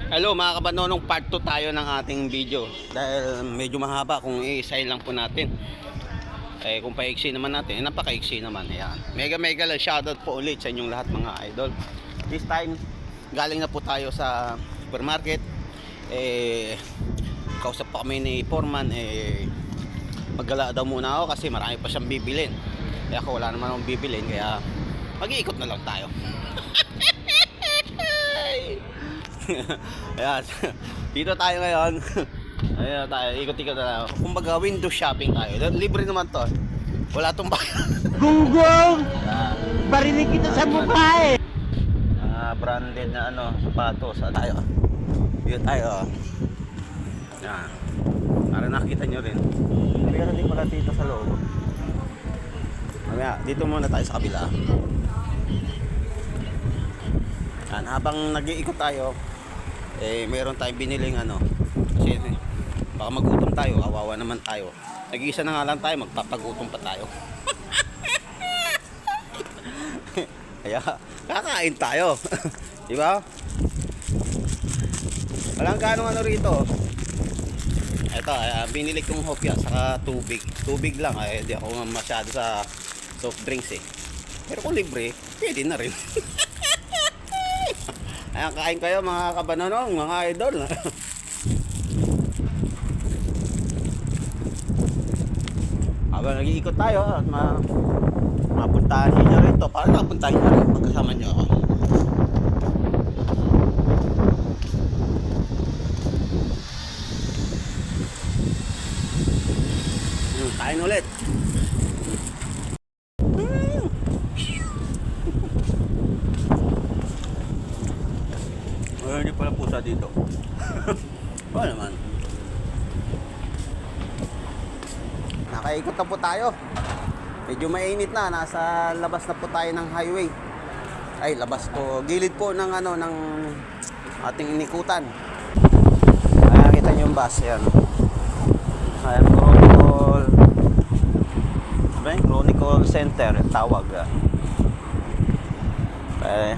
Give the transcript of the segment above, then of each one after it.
Hello mga kabanonong, part 2 tayo ng ating video. Dahil medyo mahaba kung i-sign lang po natin. Kung paiksi naman natin, napakaiksi naman. Ayan. Mega lang shoutout po ulit sa inyong lahat mga idol. This time, galing na po tayo sa supermarket. Kausap pa kami ni Foreman. Maggala daw muna ako kasi marami pa siyang bibilin. Kaya ako wala naman akong bibilin, kaya mag-iikot na lang tayo. Ayan. Dito tayo ngayon. Ayan tayo, ikot-ikot na lang. Kumbaga window shopping tayo. Libre naman to. Wala tong bayan. Gunggong! Barinig kita sa mukha eh! Branded na sapatos. Tayo. Dito tayo. Ayan. Para nakita nyo rin. Meron din pala dito sa loob. Ayan, dito muna tayo sa kabila. Ayan, habang nag-iikot tayo, meron tayong biniling kasi baka magutom tayo, kawawa naman tayo. Nag-iisa na nga lang tayo, magpapagutom pa tayo. Kaya kakain tayo. Diba? Walang ganong rito. Ito, binili kong hopya saka tubig lang. Di ako masyado sa soft drinks pero kung libre, pwede na rin. Ayan, kain kayo mga kabanonong, mga idol. Habang nag-iikot tayo at mapuntahan nyo rin to. Para napuntahan nyo rin pagkasama nyo ako. Kain ulit. Hindi pala pusa dito. Oo naman. Nakaikot na po tayo. Medyo mainit na. Nasa labas na po tayo ng highway. Ay, labas po. Gilid po ng ng ating inikutan. Ayan, kita nyo yung bus. Ayan. Ayan, Chronicle Center. Tawag.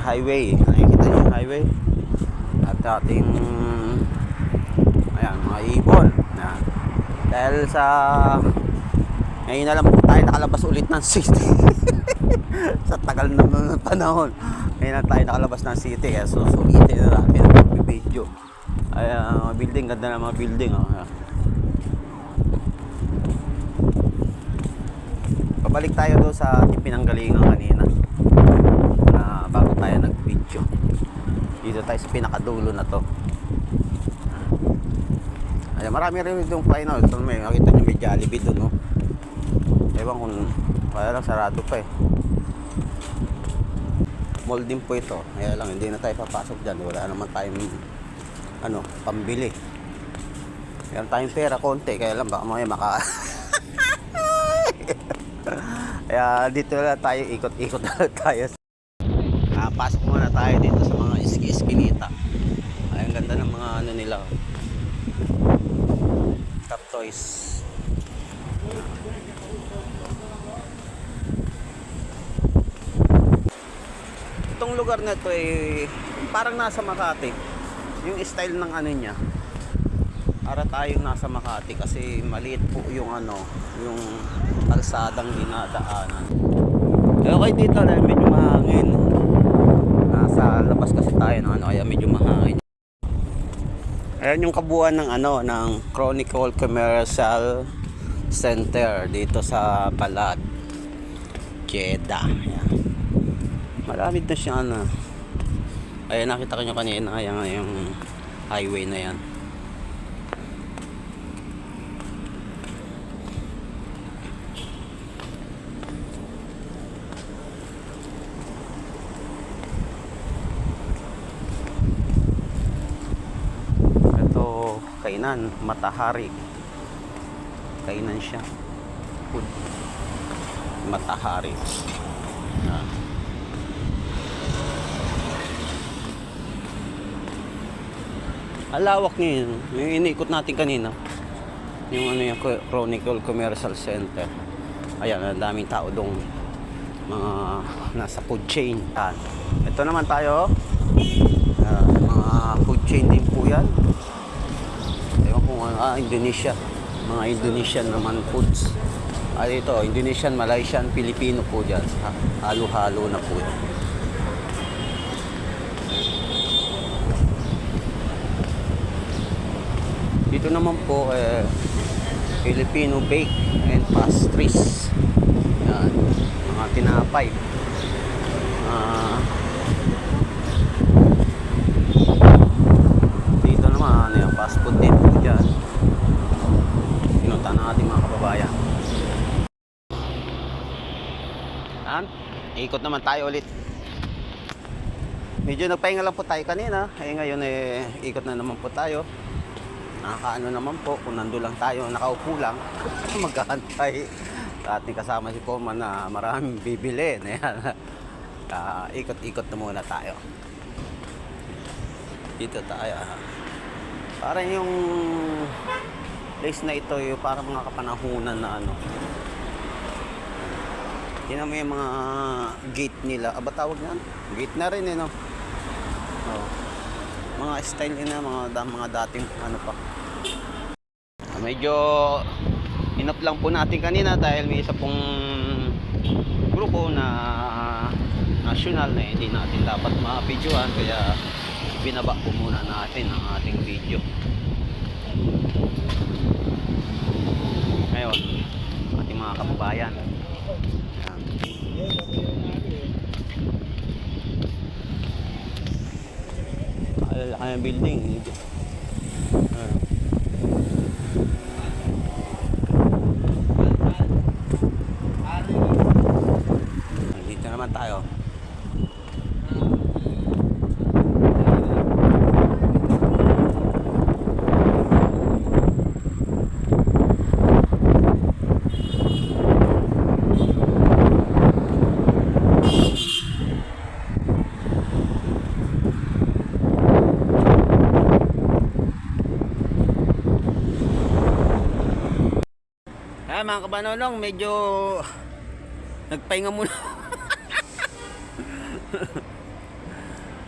Highway. Nakikita nyo yung highway. At ating mga ibon dahil sa ngayon na lang po tayo nakalabas ulit ng city. Sa tagal na panahon ngayon na tayo nakalabas ng city, kaya susulitin na natin ang video. Building, ganda na mga building. Pabalik tayo doon sa ating pinanggalingan kanina bago tayo nag video. Dito tayo sa pinakadulo na to. Ayan, marami rin itong final. Ito may makita nyo may Jollibee doon, no? Ewan kung kaya lang sarado pa Mall din po ito. Kaya lang hindi na tayo papasok dyan. Wala naman tayong pambili. Meron tayong pera konti. Kaya lang baka mga kaya dito na tayo, ikot-ikot na tayo. Pasok muna tayo dito sa mga iskinita. Ay, ang ganda ng mga nila. Top toys. Itong lugar na ito parang nasa Makati. Yung style ng niya. Para tayong nasa Makati kasi maliit po yung yung kalsadang dinadaanan. Okay dito dahil medyo mahangin. Nasa labas kasi tayo ng kaya medyo mahangin. Ayan yung kabuuan ng ng Chronicle Commercial Center dito sa Balad, Jeddah. Ayan. Maraming na siya Ayan, nakita ko nyo kanina. Ayan yung highway na yan. Kainan, Matahari. Kainan siya. Food. Matahari. Alawak niya yun. Yung iniikot natin kanina. Yung yung Chronicle Commercial Center. Ayan, ang daming tao dong. Mga nasa food chain. Ito naman tayo. Mga food chain din po yan. Ewan kung ano, Indonesia. Mga Indonesian naman foods. Ito, Indonesian, Malaysian, Filipino po dyan. Halo-halo na po yan. Dito naman po, Filipino bake and pastries. Yan, mga tinapay. Dito naman, ano yung fast food din po dyan. Pinunta ng ating mga kababayan. Ikot naman tayo ulit. Medyo nagpahinga lang po tayo kanina. Ngayon ikot na naman po tayo. Nakakaano naman po kung nandun lang tayo, nakaupo lang. Magkakantay. Ating kasama si Poma na maraming bibili. Ayan. Ikot-ikot na muna tayo. Dito tayo. Parang yung place na ito yung parang mga kapanahunan na ano. Yan mo yung mga gate nila. Aba tawag yan? Gate na rin no? Oh. Mga style nila, mga dating ano pa. Medyo inop lang po natin kanina dahil may isa pong grupo na national na hindi natin dapat ma-videoan, kaya binaba po muna natin ang ating video. Ngayon, ating mga kababayan. Kaya building. Dito naman tayo. Mga kabanonong, medyo nagpahinga muna.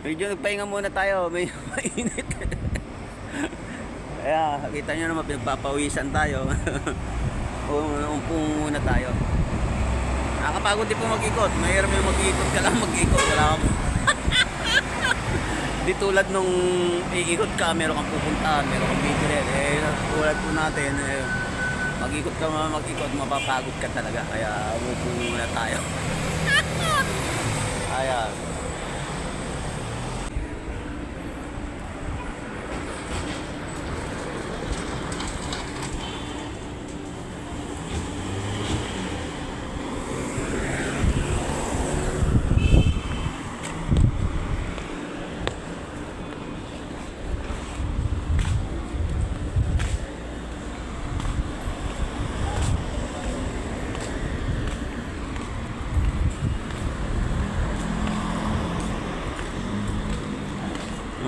Medyo nagpahinga muna tayo, medyo mainit. Kaya kita nyo naman, pinagpapawisan tayo. Umpong muna tayo. Nakakapagod din po mag-ikot. Mahirap yung mag-ikot ka lang, mag-ikot ka lang. Di tulad nung iikot ka, meron kang pupuntahan, meron kang bibili. Tulad po natin, mag-ikot ka, mapapagod ka talaga. Kaya umupo muna tayo. Ayan.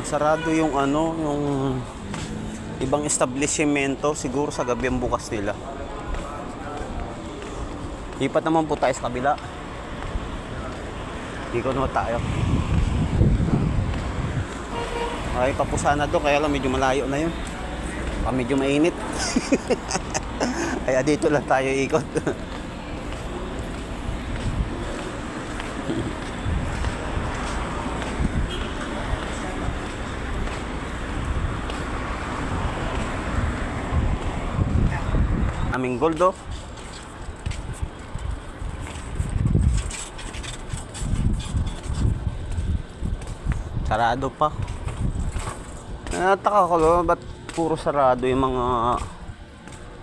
Sarado yung ano, yung ibang establishmento, siguro sa gabi ang bukas nila. Lipat naman po tayo sa kabila. Ikot naman tayo. Ay pa po sana doon, kaya lang medyo malayo na yun. Medyo mainit. Kaya dito lang tayo ikot. Aming goldo. Sarado pa. Nataka ko ba't puro sarado yung mga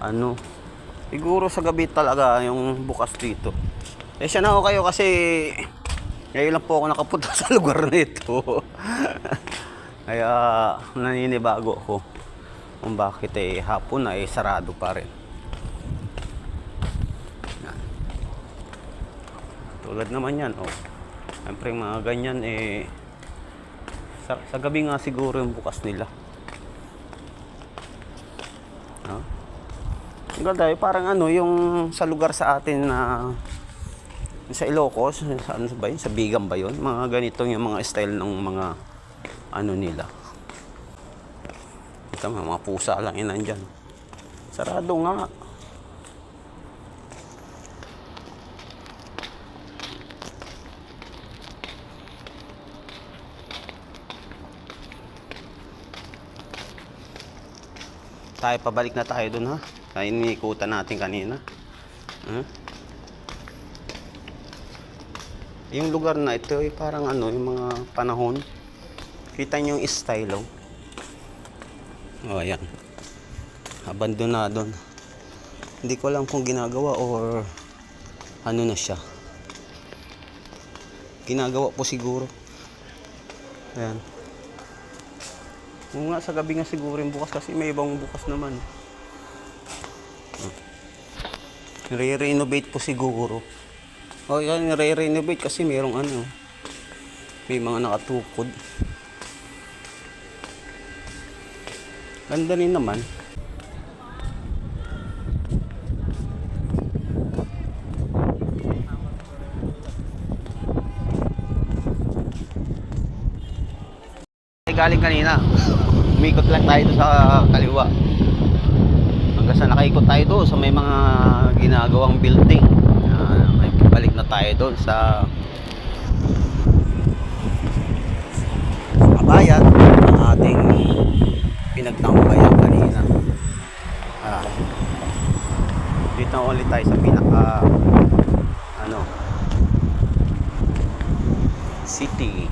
ano. Siguro sa gabi talaga yung bukas dito. Siya na ako kayo kasi ngayon lang po ako nakapunta sa lugar na ito. Kaya naninibago ako kung bakit hapon na sarado pa rin. Tulad naman yan, oh. Siyempre mga ganyan sa gabi nga siguro yung bukas nila. No? Ang ganda, parang ano yung sa lugar sa atin na sa Ilocos, sa ano ba yun? Sa Bigan ba yun? Mga ganito yung mga style ng mga ano nila. Tama, mga pusa lang yun nandyan. Sarado nga. Tayo, pabalik na tayo dun ha. Tayo iniikutan natin kanina. Yung lugar na ito ay parang ano, yung mga panahon. Kita nyo yung style, oh. Oh, ayan. Abandonado. Hindi ko alam kung ginagawa or ano na siya. Ginagawa po siguro. Ayan. Kung nga sa gabi nga siguro yung bukas kasi may ibang bukas naman. Re-renovate po siguro. O yan, re-renovate kasi mayroong ano. May mga nakatukod. Ganda rin naman. Galing kanina. Umikot lang tayo doon sa kaliwa. Hanggang sa nakaikot tayo doon sa may mga ginagawang building. Balik na tayo doon sa kabayan ng ating pinagtambayan kanina. Dito na ulit tayo sa pinaka city.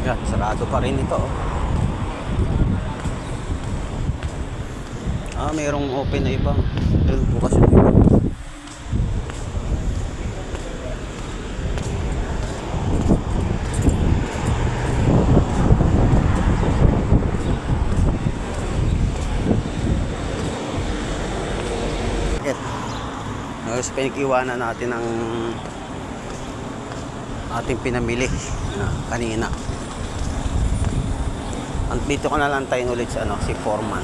Yan, sarado pa rin ito. Mayroong open na iba. Doon bukas yung iba. Yan. Tapos pinikiwanan natin ang ating pinamili kanina. Dito ko na lang tayo ulit sa si Foreman.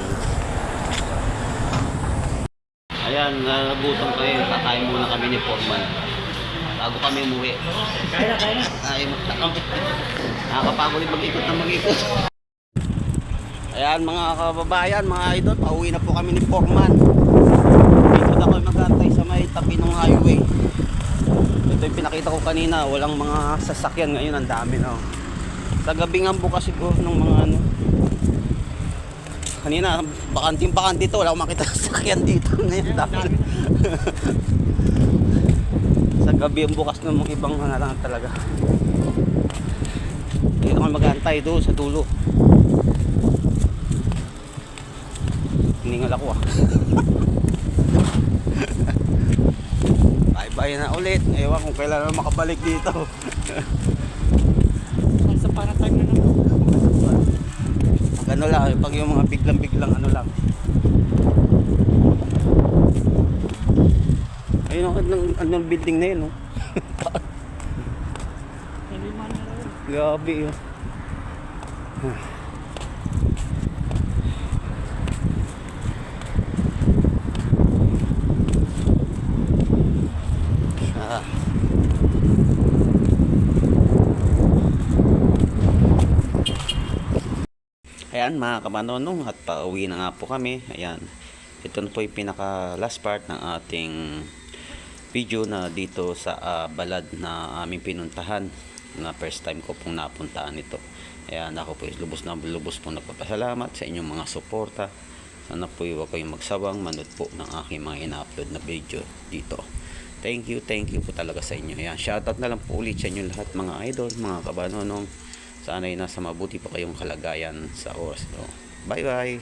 Ayan, nagutom kayo. Kakain muna kami ni Foreman bago kami umuwi. Kaya na. Nakakapagod mag-ikot na mag-ikot. Ayan mga kababayan, mga idol, pauwi na po kami ni Foreman. Dito na kami mag-antay sa may tabi ng highway. Ito yung pinakita ko kanina, walang mga sasakyan ngayon, ang dami na. Sa gabi nga bukas siguro ng mga kanina, bakanting-bakante ito. Wala akong makita sasakyan dito ngayon dahil sa gabi ang bukas ng mga ibang lang talaga. Dito kami mag-aantay doon sa dulo. Hiningal ako Bye-bye na ulit. Ewan kung kailan na makabalik dito. Sa paratag na naman. Ano lang, pag yung mga biglang ano lang. Ayun ang building na yun, no? Grabe yun. Ayan mga kamanonong, at pauwi na nga po kami. Ayan, ito na po yung pinaka last part ng ating video na dito sa balad na aming pinuntahan, na first time ko pong napuntaan ito. Ayan, ako po lubos pong nagpapasalamat sa inyong mga suporta. Sana po huwag kayong magsawang manood po ng aking mga ina-upload na video dito. Thank you po talaga sa inyo. Ayan, shoutout na lang po ulit sa inyo lahat mga idol, mga kabanonong. Sana ay nasa mabuti pa kayong kalagayan sa oras. Bye bye.